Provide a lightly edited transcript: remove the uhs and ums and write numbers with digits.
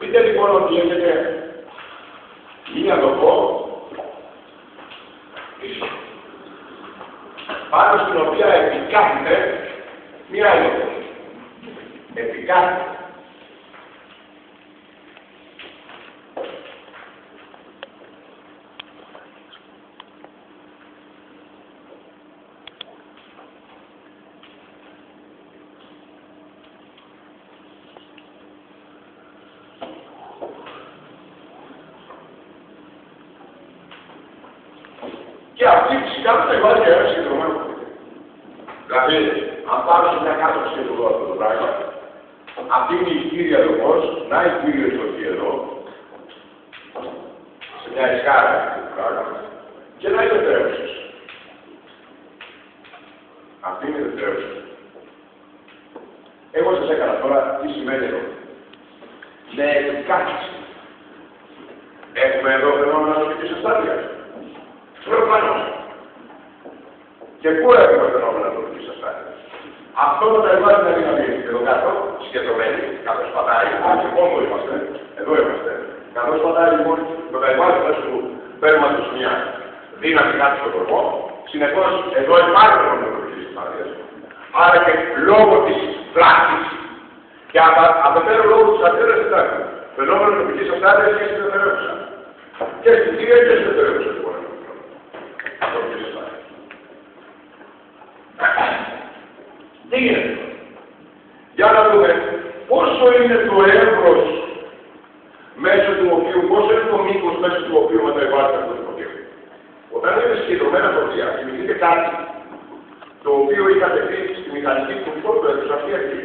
Πείτε λοιπόν ότι έχετε μία λογό πάνω στην οποία επικάθεται μία άλλη λογό. Επικάθεται. Και αυτή φυσικά δεν θα υπάρχει ένα συγκεκριμένο. Δηλαδή, αν πάρω σε μια κάρτα εδώ αυτό το πράγμα, αυτή είναι η κύρια λογός, να η κύρια ισορροπία εδώ, σε μια εσκάρα αυτό το πράγμα, και να είναι δευτερεύουσες. Αυτή είναι η δευτερεύουσα. Εγώ σας έκανα τώρα τι σημαίνει εδώ. Με επικάθιση. Έχουμε εδώ φαινόμενα τοπικής αστάθειας. Προφανώς. Και πού έχουμε φαινόμενα τοπικής αστάθειας. Αυτό το περιβάλλει την αδυναμία. Εδώ κάτω, συγκεντρωμένοι, καθώς πατάει, και πόνο είμαστε, εδώ είμαστε. Καθώς πατάει λοιπόν το περιβάλλει μέσα του πέρματος μια δύναμη κάτι στον κορμό, συνεπώς εδώ υπάρχει φαινόμενα τοπικής αστάθειας. Άρα και λόγω της πλάκης και απαιτέρω λόγω της αρτέρας υπάρχει. Φαινόμενα τοπικής αστάθειας και στην δευτερεύουσα. Και στην κύρια και στην δευτερεύουσα λοιπόν. Τι γίνεται. Για να δούμε πόσο είναι το εύρος μέσω του οποίου, πόσο είναι το μήκος μέσω του οποίου μεταβάλλεται αυτό το τοπίο. Όταν είναι συγκεντρωμένα τοπία, θυμηθείτε κάτι το οποίο είχατε πει στη μηχανική του φόρτου, αυτή αρχή.